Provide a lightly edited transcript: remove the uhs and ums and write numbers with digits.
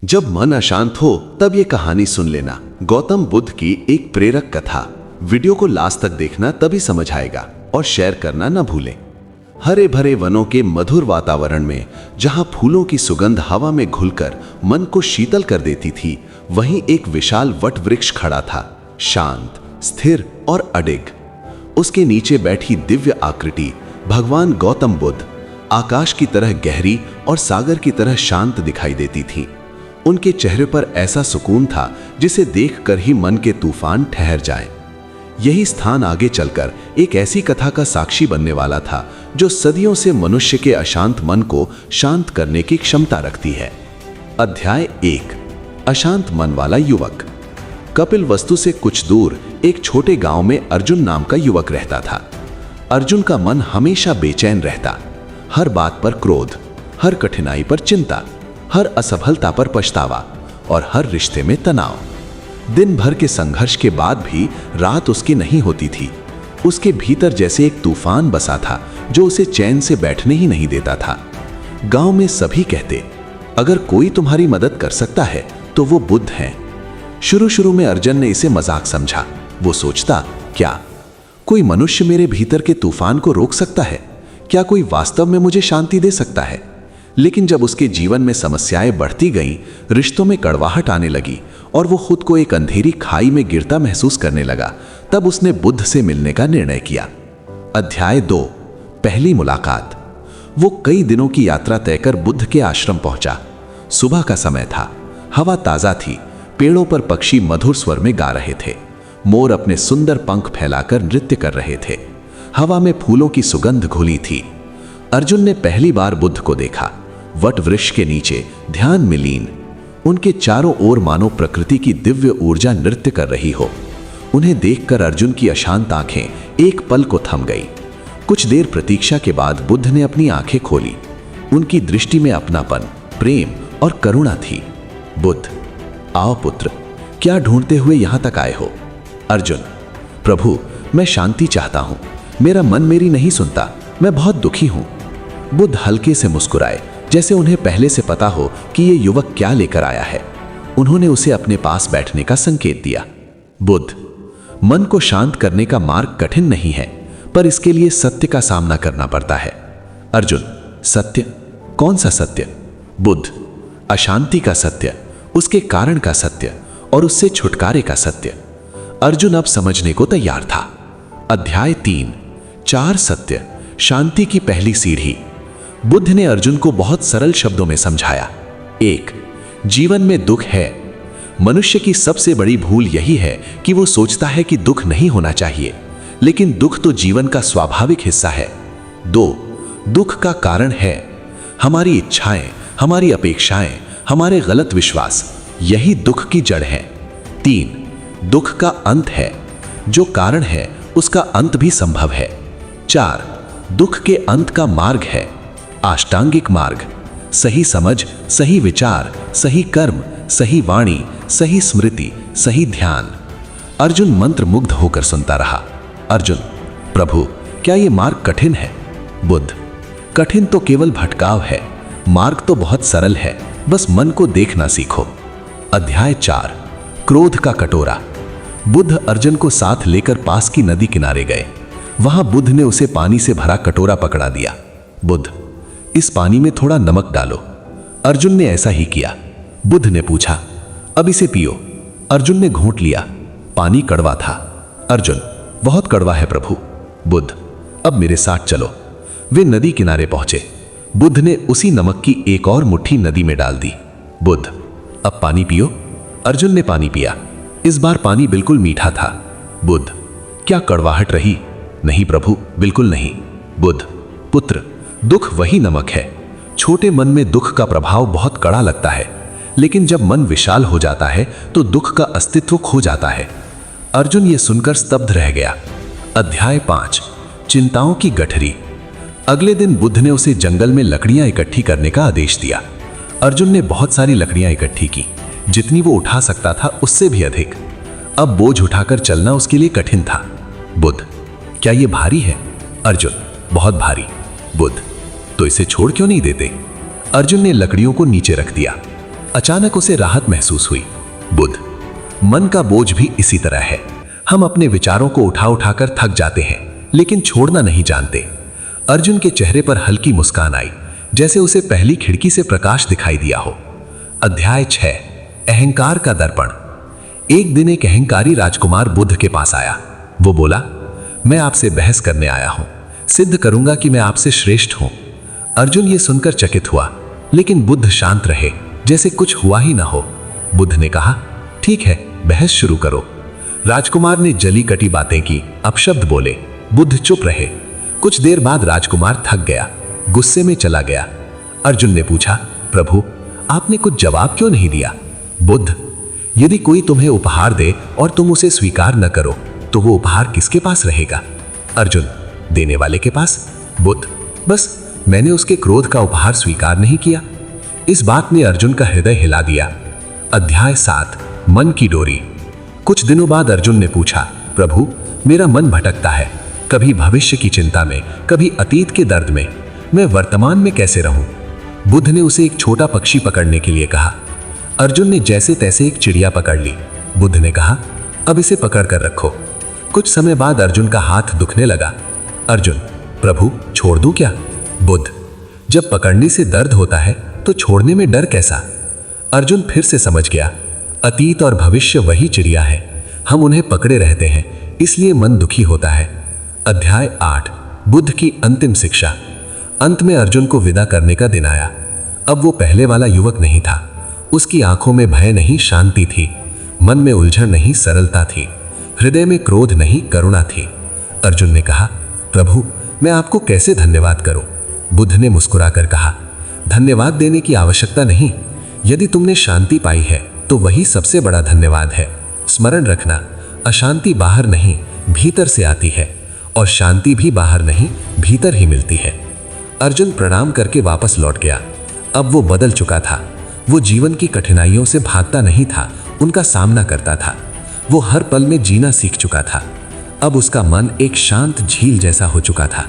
जब मन अशांत हो तब ये कहानी सुन लेना। गौतम बुद्ध की एक प्रेरक कथा। वीडियो को लास्ट तक देखना, तभी समझ आएगा, और शेयर करना न भूलें। हरे भरे वनों के मधुर वातावरण में, जहां फूलों की सुगंध हवा में घुलकर मन को शीतल कर देती थी, वहीं एक विशाल वट वृक्ष खड़ा था, शांत, स्थिर और अडिग। उसके नीचे बैठी दिव्य आकृति भगवान गौतम बुद्ध आकाश की तरह गहरी और सागर की तरह शांत दिखाई देती थी। उनके चेहरे पर ऐसा सुकून था जिसे देखकर ही मन के तूफान ठहर जाएं। यही स्थान आगे चलकर एक ऐसी कथा का साक्षी बनने वाला था जो सदियों से मनुष्य के अशांत मन को शांत करने की क्षमता रखती है। अध्याय 1। अशांत मन वाला युवक। कपिलवस्तु से कुछ दूर एक छोटे गांव में अर्जुन नाम का युवक रहता था। अर्जुन का मन हमेशा बेचैन रहता, हर बात पर क्रोध, हर कठिनाई पर चिंता, हर असफलता पर पछतावा और हर रिश्ते में तनाव। दिन भर के संघर्ष के बाद भी रात उसकी नहीं होती थी। उसके भीतर जैसे एक तूफान बसा था जो उसे चैन से बैठने ही नहीं देता था। गांव में सभी कहते, अगर कोई तुम्हारी मदद कर सकता है तो वो बुद्ध हैं। शुरू में अर्जुन ने इसे मजाक समझा। वो सोचता, क्या कोई मनुष्य मेरे भीतर के तूफान को रोक सकता है? क्या कोई वास्तव में मुझे शांति दे सकता है? लेकिन जब उसके जीवन में समस्याएं बढ़ती गईं, रिश्तों में कड़वाहट आने लगी और वो खुद को एक अंधेरी खाई में गिरता महसूस करने लगा, तब उसने बुद्ध से मिलने का निर्णय किया। अध्याय 2। पहली मुलाकात। वो कई दिनों की यात्रा तय कर बुद्ध के आश्रम पहुंचा। सुबह का समय था, हवा ताजा थी, पेड़ों पर पक्षी मधुर स्वर में गा रहे थे, मोर अपने सुंदर पंख फैलाकर नृत्य कर रहे थे, हवा में फूलों की सुगंध घुली थी। अर्जुन ने पहली बार बुद्ध को देखा, वट वृक्ष के नीचे ध्यान में लीन। उनके चारों ओर मानो प्रकृति की दिव्य ऊर्जा नृत्य कर रही हो। उन्हें देखकर अर्जुन की अशांत आंखें एक पल को थम गई। कुछ देर प्रतीक्षा के बाद बुद्ध ने अपनी आंखें खोली। उनकी दृष्टि में अपनापन, प्रेम और करुणा थी। बुद्ध, आओ पुत्र, क्या ढूंढते हुए यहां तक आए हो? अर्जुन, प्रभु, मैं शांति चाहता हूं। मेरा मन मेरी नहीं सुनता, मैं बहुत दुखी हूं। बुद्ध हल्के से मुस्कुराए, जैसे उन्हें पहले से पता हो कि ये युवक क्या लेकर आया है। उन्होंने उसे अपने पास बैठने का संकेत दिया। बुद्ध, मन को शांत करने का मार्ग कठिन नहीं है, पर इसके लिए सत्य का सामना करना पड़ता है। अर्जुन, सत्य? कौन सा सत्य? बुद्ध, अशांति का सत्य, उसके कारण का सत्य और उससे छुटकारे का सत्य। अर्जुन अब समझने को तैयार था। अध्याय 3। 4 सत्य, शांति की पहली सीढ़ी। बुद्ध ने अर्जुन को बहुत सरल शब्दों में समझाया। 1. जीवन में दुख है। मनुष्य की सबसे बड़ी भूल यही है कि वो सोचता है कि दुख नहीं होना चाहिए, लेकिन दुख तो जीवन का स्वाभाविक हिस्सा है। 2. दुख का कारण है हमारी इच्छाएं, हमारी अपेक्षाएं, हमारे गलत विश्वास, यही दुख की जड़ है। 3. दुख का अंत है, जो कारण है उसका अंत भी संभव है। 4. दुख के अंत का मार्ग है अष्टांगिक मार्ग। सही समझ, सही विचार, सही कर्म, सही वाणी, सही स्मृति, सही ध्यान। अर्जुन मंत्र मुग्ध होकर सुनता रहा। अर्जुन, प्रभु, क्या ये मार्ग कठिन है? बुद्ध, कठिन तो केवल भटकाव है, मार्ग तो बहुत सरल है, बस मन को देखना सीखो। अध्याय 4। क्रोध का कटोरा। बुद्ध अर्जुन को साथ लेकर पास की नदी किनारे गए। वहां बुद्ध ने उसे पानी से भरा कटोरा पकड़ा दिया। बुद्ध, इस पानी में थोड़ा नमक डालो। अर्जुन ने ऐसा ही किया। बुद्ध ने पूछा, अब इसे पियो। अर्जुन ने घोंट लिया। पानी कड़वा था। अर्जुन, बहुत कड़वा है प्रभु। बुद्ध, अब मेरे साथ चलो। वे नदी किनारे पहुंचे। बुद्ध ने उसी नमक की एक और मुट्ठी नदी में डाल दी। बुद्ध, अब पानी पियो। अर्जुन ने पानी पिया। इस बार पानी बिल्कुल मीठा था। बुद्ध, क्या कड़वाहट रही? नहीं प्रभु, बिल्कुल नहीं। बुद्ध, पुत्र, दुख वही नमक है। छोटे मन में दुख का प्रभाव बहुत कड़ा लगता है, लेकिन जब मन विशाल हो जाता है तो दुख का अस्तित्व खो जाता है। अर्जुन ये सुनकर स्तब्ध रह गया। अध्याय 5। चिंताओं की गठरी। अगले दिन बुद्ध ने उसे जंगल में लकड़ियां इकट्ठी करने का आदेश दिया। अर्जुन ने बहुत सारी लकड़ियां इकट्ठी की, जितनी वो उठा सकता था उससे भी अधिक। अब बोझ उठाकर चलना उसके लिए कठिन था। बुद्ध, क्या ये भारी है? अर्जुन, बहुत भारी। बुद्ध, तो इसे छोड़ क्यों नहीं देते? अर्जुन ने लकड़ियों को नीचे रख दिया। अचानक उसे राहत महसूस हुई। बुद्ध, मन का बोझ भी इसी तरह है। हम अपने विचारों को उठा उठाकर थक जाते हैं, लेकिन छोड़ना नहीं जानते। अर्जुन के चेहरे पर हल्की मुस्कान आई, जैसे उसे पहली खिड़की से प्रकाश दिखाई दिया हो। अध्याय 6, अहंकार का दर्पण। एक दिन एक अहंकारी राजकुमार बुद्ध के पास आया। वो बोला, मैं आपसे बहस करने आया हूं, सिद्ध करूंगा कि मैं आपसे श्रेष्ठ हूं। अर्जुन ये सुनकर चकित हुआ, लेकिन बुद्ध शांत रहे, जैसे कुछ हुआ ही ना हो। बुद्ध ने कहा, ठीक है, बहस शुरू करो। राजकुमार ने जली कटी बातें की, अपशब्द बोले। बुद्ध चुप रहे। कुछ देर बाद राजकुमार थक गया, गुस्से में चला गया। अर्जुन ने पूछा, प्रभु, आपने कुछ जवाब क्यों नहीं दिया? बुद्ध, यदि कोई तुम्हें उपहार दे और तुम उसे स्वीकार न करो, तो वो उपहार किसके पास रहेगा? अर्जुन, देने वाले के पास। बुद्ध, बस मैंने उसके क्रोध का उपहार स्वीकार नहीं किया। इस बात ने अर्जुन का हृदय हिला दिया। अध्याय 7, मन की डोरी। कुछ दिनों बाद अर्जुन ने पूछा, प्रभु, मेरा मन भटकता है, कभी भविष्य की चिंता में, कभी अतीत के दर्द में। मैं वर्तमान में कैसे रहूं? बुद्ध ने उसे एक छोटा पक्षी पकड़ने के लिए कहा। अर्जुन ने जैसे तैसे एक चिड़िया पकड़ ली। बुद्ध ने कहा, अब इसे पकड़ कर रखो। कुछ समय बाद अर्जुन का हाथ दुखने लगा। अर्जुन, प्रभु, छोड़ दूं क्या? बुद्ध, जब पकड़ने से दर्द होता है तो छोड़ने में डर कैसा? अर्जुन फिर से समझ गया, अतीत और भविष्य वही चिड़िया है, हम उन्हें पकड़े रहते हैं, इसलिए मन दुखी होता है। अध्याय 8, बुद्ध की अंतिम शिक्षा। अंत में अर्जुन को विदा करने का दिन आया। अब वो पहले वाला युवक नहीं था। उसकी आंखों में भय नहीं, शांति थी। मन में उलझन नहीं, सरलता थी। हृदय में क्रोध नहीं, करुणा थी। अर्जुन ने कहा, प्रभु, मैं आपको कैसे धन्यवाद करूं? बुद्ध ने मुस्कुराकर कहा, धन्यवाद देने की आवश्यकता नहीं। यदि तुमने शांति पाई है तो वही सबसे बड़ा धन्यवाद है। स्मरण रखना, अशांति बाहर नहीं, भीतर से आती है, और शांति भी बाहर नहीं, भीतर ही मिलती है। अर्जुन प्रणाम करके वापस लौट गया। अब वो बदल चुका था। वो जीवन की कठिनाइयों से भागता नहीं था, उनका सामना करता था। वो हर पल में जीना सीख चुका था। अब उसका मन एक शांत झील जैसा हो चुका था।